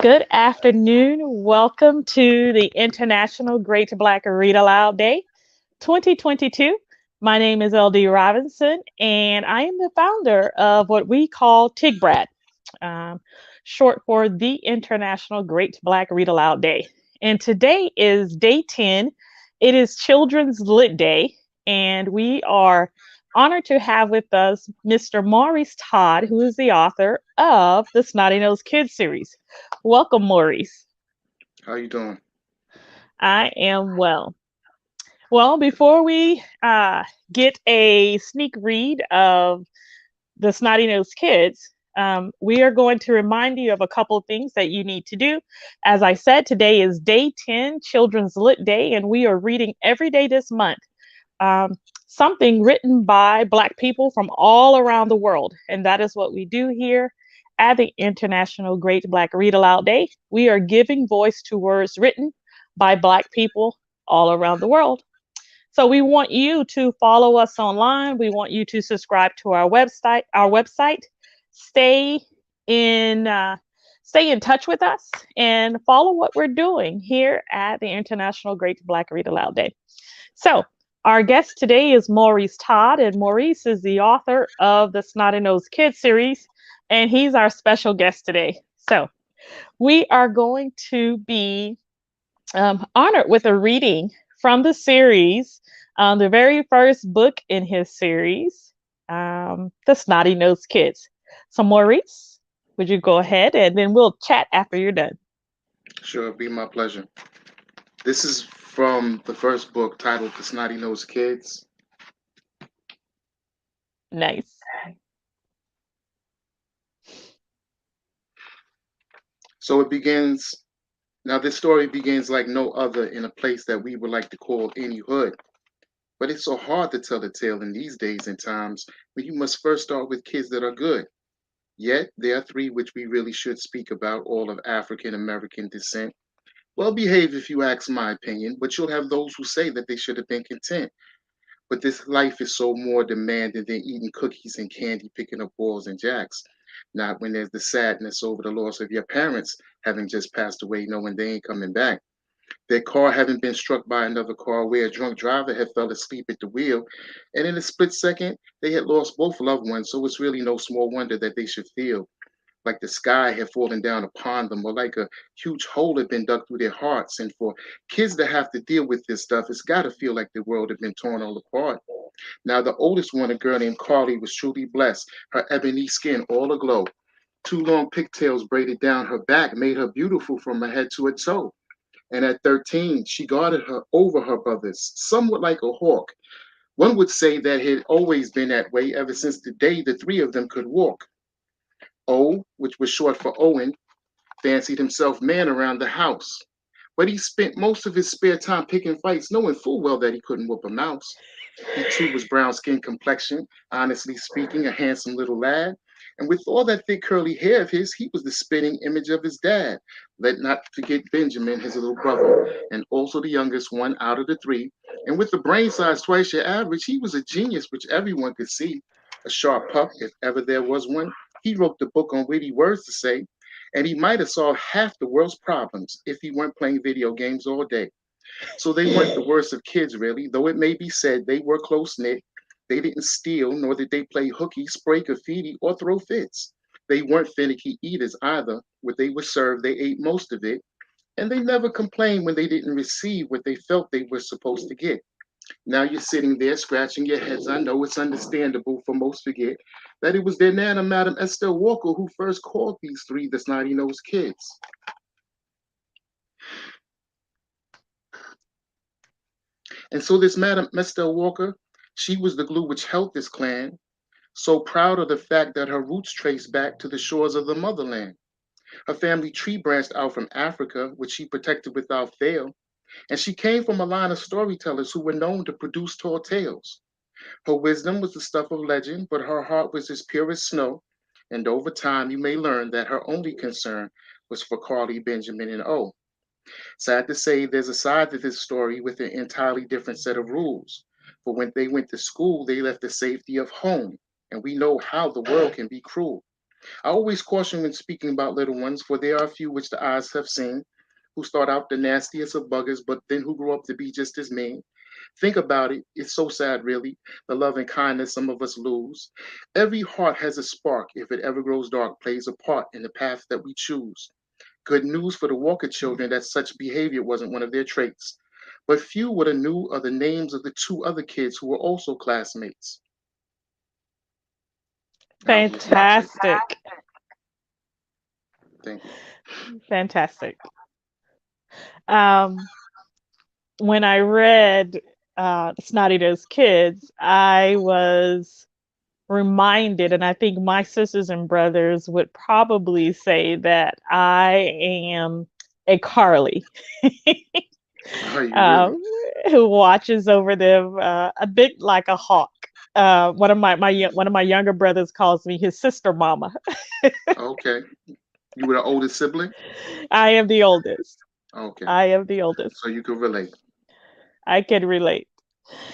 Good afternoon. Welcome to the International Great Black Read Aloud Day 2022. My name is LD Robinson, and I am the founder of what we call TIGBRAD, um, short for the International Great Black Read Aloud Day. And today is day 10. It is Children's Lit Day, and we are honored to have with us Mr. Maurice Todd, who is the author of the Snotty Nosed Kids series. Welcome, Maurice. How you doing? I am well. Well, before we get a sneak read of the Snotty Nosed Kids, we are going to remind you of a couple of things that you need to do. As I said, today is day 10, Children's Lit Day, and we are reading every day this month um, something written by Black people from all around the world. And that is what we do here at the International Great Black Read Aloud Day. We are giving voice to words written by Black people all around the world. So we want you to follow us online. We want you to subscribe to our website. Stay in stay in touch with us and follow what we're doing here at the International Great Black Read Aloud Day. So our guest today is Maurice Todd, and Maurice is the author of the Snotty Nosed Kids series, and he's our special guest today. So we are going to be honored with a reading from the series, the very first book in his series, The Snotty Nosed Kids. So, Maurice, would you go ahead and then we'll chat after you're done? Sure, it'd be my pleasure. This is from the first book titled The Snotty Nosed Kids. Nice. So it begins. Now, this story begins like no other in a place that we would like to call any hood. But it's so hard to tell a tale in these days and times when you must first start with kids that are good. Yet, there are three which we really should speak about, all of African American descent. Well behaved if you ask my opinion, but you'll have those who say that they should have been content. But this life is so more demanding than eating cookies and candy, picking up balls and jacks. Not when there's the sadness over the loss of your parents having just passed away, knowing they ain't coming back. Their car having been struck by another car where a drunk driver had fell asleep at the wheel, and in a split second, they had lost both loved ones, so it's really no small wonder that they should feel like the sky had fallen down upon them, or like a huge hole had been dug through their hearts. And for kids that have to deal with this stuff, it's got to feel like the world had been torn all apart. Now, the oldest one, a girl named Carly, was truly blessed, her ebony skin all aglow. Two long pigtails braided down her back made her beautiful from her head to her toe. And at 13, she guarded her over her brothers, somewhat like a hawk. One would say that it had always been that way ever since the day the three of them could walk. O, which was short for Owen, fancied himself man around the house. But he spent most of his spare time picking fights, knowing full well that he couldn't whoop a mouse. He too was brown skin complexion, honestly speaking, a handsome little lad. And with all that thick curly hair of his, he was the spitting image of his dad. Let not forget Benjamin, his little brother, and also the youngest one out of the three. And with a brain size twice your average, he was a genius which everyone could see. A sharp pup, if ever there was one. He wrote the book on witty words to say, and he might have solved half the world's problems if he weren't playing video games all day. So they weren't the worst of kids, really, though it may be said they were close knit. They didn't steal, nor did they play hooky, spray graffiti, or throw fits. They weren't finicky eaters either. What they were served, they ate most of it, and they never complained when they didn't receive what they felt they were supposed to get. Now you're sitting there scratching your heads. I know it's understandable, for most forget that it was their Nana, Madam Estelle Walker, who first called these three the Snotty Nosed Kids. And so this Madam Estelle Walker, she was the glue which held this clan, so proud of the fact that her roots trace back to the shores of the motherland. Her family tree branched out from Africa, which she protected without fail, and she came from a line of storytellers who were known to produce tall tales. Her wisdom was the stuff of legend, but her heart was as pure as snow, and over time you may learn that her only concern was for Carly, Benjamin, and O. Sad to say, there's a side to this story with an entirely different set of rules. For when they went to school, they left the safety of home, and we know how the world can be cruel. I always caution when speaking about little ones, for there are a few which the eyes have seen, who start out the nastiest of buggers, but then who grow up to be just as mean. Think about it. It's so sad, really, the love and kindness some of us lose. Every heart has a spark, if it ever grows dark, plays a part in the path that we choose. Good news for the Walker children that such behavior wasn't one of their traits. But few would have knew of the names of the two other kids who were also classmates. I'll stop right there. Fantastic. Thank you. Fantastic. Um, when I read Snotty Nosed Kids, I was reminded, and I think my sisters and brothers would probably say that I am a Carly. Are you really? um, who watches over them a bit like a hawk. One of my younger brothers calls me his sister mama. Okay. You were the oldest sibling? I am the oldest. Okay. I am the oldest. So you could relate. I can relate.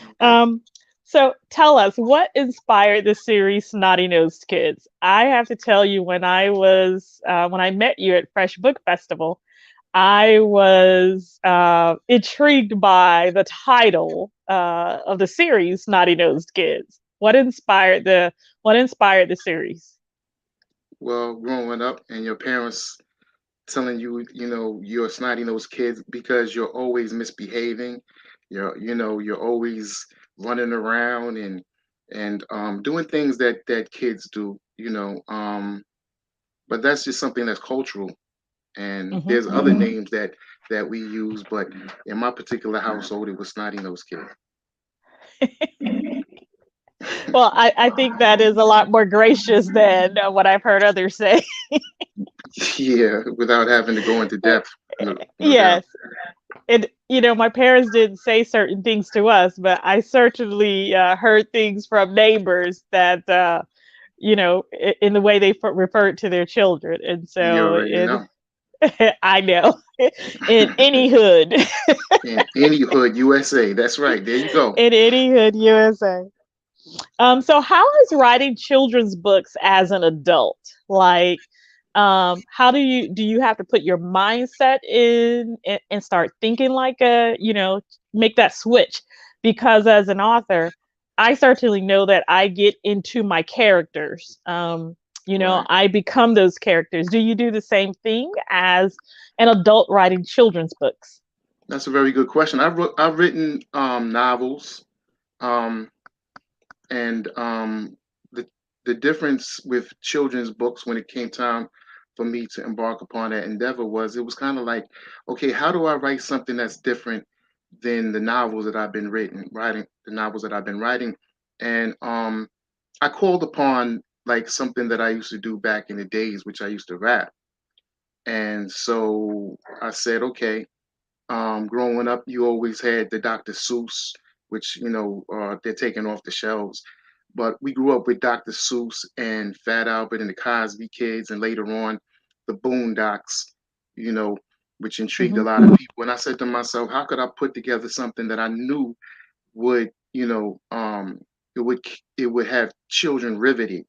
Okay. Um, so tell us what inspired the series Snotty Nosed Kids. I have to tell you, when I met you at Fresh Book Festival, I was intrigued by the title of the series, Snotty Nosed Kids. What inspired the series? Well, growing up and your parents telling you, you're snotty nosed kids because you're always misbehaving. You're always running around and doing things that kids do. But that's just something that's cultural. And Hmm. there's other names that we use, but in my particular household, it was snotty nosed kid. Well, I think that is a lot more gracious than what I've heard others say. Yeah, without having to go into depth, no doubt. Yes. And, my parents didn't say certain things to us, but I certainly heard things from neighbors that, in the way they referred to their children. And You so, already know. I know, in any hood, In any hood, USA. That's right. There you go. in any hood, USA. So how is writing children's books as an adult? Like, how do you have to put your mindset in and start thinking like make that switch? Because as an author, I certainly know that I get into my characters. Right. I become those characters. Do you do the same thing as an adult writing children's books? That's a very good question. I've written novels, um, and the the difference with children's books when it came time for me to embark upon that endeavor was it was kind of like, okay, how do I write something that's different than the novels that I've been writing the novels that I've been writing, and I called upon like something that I used to do back in the days, which I used to rap, and so I said, okay. Growing up, you always had the Dr. Seuss, which they're taking off the shelves. But we grew up with Dr. Seuss and Fat Albert and the Cosby Kids, and later on, the Boondocks. You know, which intrigued a Hmm. lot of people. And I said to myself, how could I put together something that I knew would, it would it would have children riveted.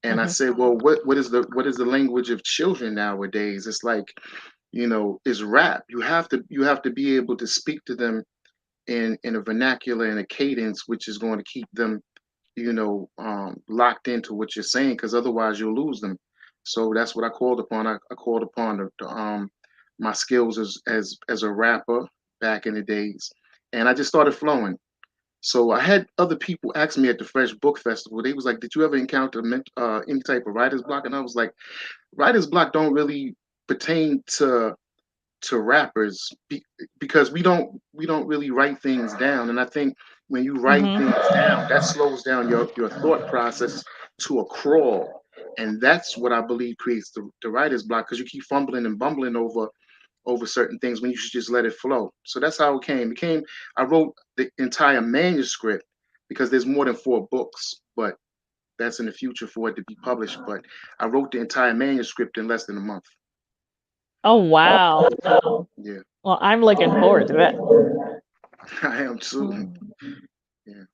And I Hmm. said, well, what is the language of children nowadays? It's like, is rap. You have to be able to speak to them in a vernacular and a cadence which is going to keep them, locked into what you're saying, because otherwise you'll lose them. So that's what I called upon. I called upon my skills as a rapper back in the days, and I just started flowing. So I had other people ask me at the Fresh Book Festival. They was like, "Did you ever encounter any type of writer's block?" And I was like, "Writer's block don't really pertain to rappers because we don't really write things down. And I think when you write Hmm. things down, that slows down your thought process to a crawl, and that's what I believe creates the writer's block, because you keep fumbling and bumbling over certain things when you should just let it flow. So that's how it came. I wrote the entire manuscript because there's more than 4 books, but that's in the future for it to be published. But I wrote the entire manuscript in less than a month. Oh, wow. Yeah, Well, I'm looking forward to that. I am too. Mm. Yeah.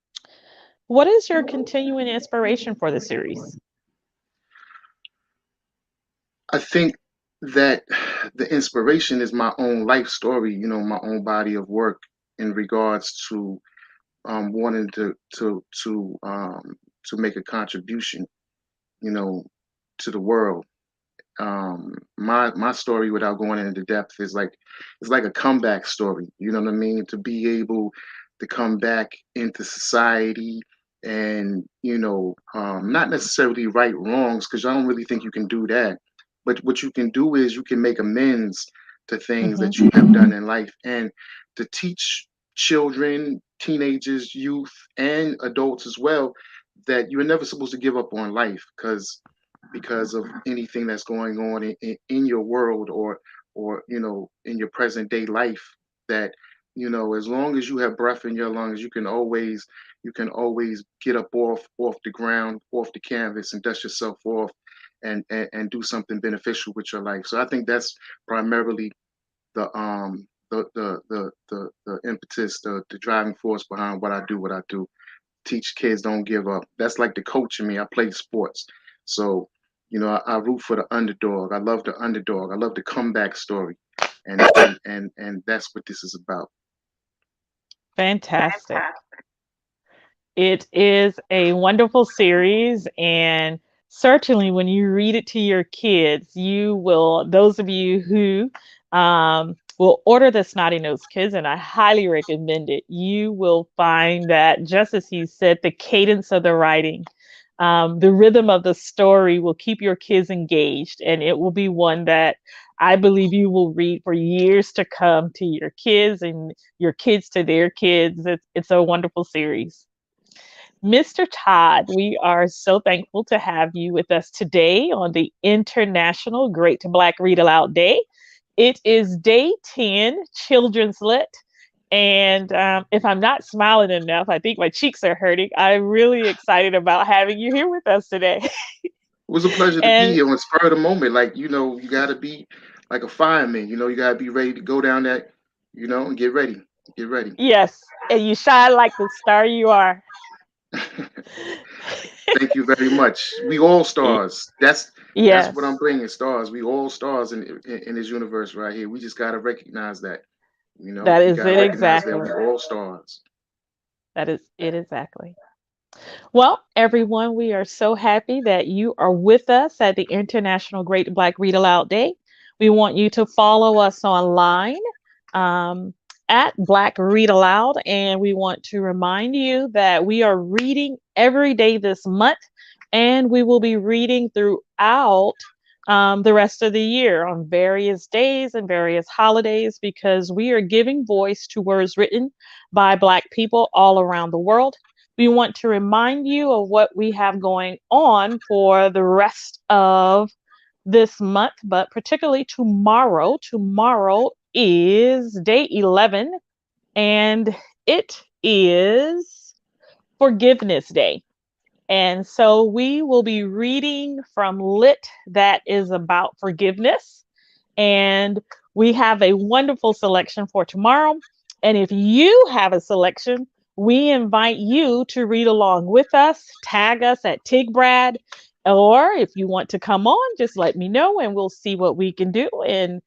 What is your continuing inspiration for the series? I think that the inspiration is my own life story, my own body of work in regards to wanting to make a contribution, you know, to the world. My story, without going into depth, is like it's like a comeback story. You know what I mean? To be able to come back into society and not necessarily right wrongs, because I don't really think you can do that. But what you can do is you can make amends to things Hmm. that you have done in life, and to teach children, teenagers, youth, and adults as well, that you're never supposed to give up on life, because of anything that's going on in your world, or in your present day life, that as long as you have breath in your lungs, you can always get up off the ground, off the canvas, and dust yourself off, and do something beneficial with your life. So I think that's primarily the impetus, the driving force behind what I do. Teach kids don't give up. That's like the coach in me. I play sports. So, I root for the underdog. I love the underdog. I love the comeback story. And that's what this is about. Fantastic. It is a wonderful series, and certainly when you read it to your kids, you will, those of you who will order the Snotty Nose Kids, and I highly recommend it, you will find that, just as he said, the cadence of the writing, the rhythm of the story will keep your kids engaged, and it will be one that I believe you will read for years to come to your kids and your kids to their kids. It's a wonderful series. Mr. Todd, we are so thankful to have you with us today on the International Great Black Read Aloud Day. It is day 10, Children's Lit. And if I'm not smiling enough, I think my cheeks are hurting. I'm really excited about having you here with us today. It was a pleasure to be And here on spur of the moment. Like, you gotta be like a fireman, you gotta be ready to go down that, and get ready. Get ready. yes, and you shine like the star you are. Thank you very much. We all Y- stars. That's what I'm yes, bringing. Stars. We all stars in this universe right here. We just gotta recognize that. that We is gotta it recognize that we exactly. all stars. That is it exactly. Well, everyone, we are so happy that you are with us at the International Great Black Read Aloud Day. We want you to follow us online um, at Black Read Aloud, and we want to remind you that we are reading every day this month, and we will be reading throughout the rest of the year on various days and various holidays, because we are giving voice to words written by Black people all around the world. We want to remind you of what we have going on for the rest of this month, but particularly tomorrow. Tomorrow is day 11, and it is Forgiveness Day. And so we will be reading from Lit that is about forgiveness. And we have a wonderful selection for tomorrow. And if you have a selection, we invite you to read along with us. Tag us at TigBrad. Or if you want to come on, just let me know and we'll see what we can do. And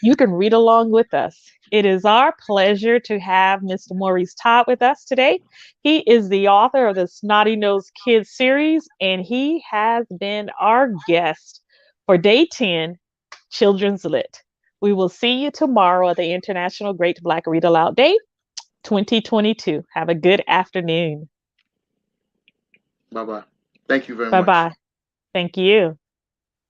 you can read along with us. It is our pleasure to have Mr. Maurice Todd with us today. He is the author of the Snotty Nosed Kids series, and he has been our guest for day 10, Children's Lit. We will see you tomorrow at the International Great Black Read Aloud Day 2022. Have a good afternoon. Bye bye. Thank you very Bye much. bye. Thank you.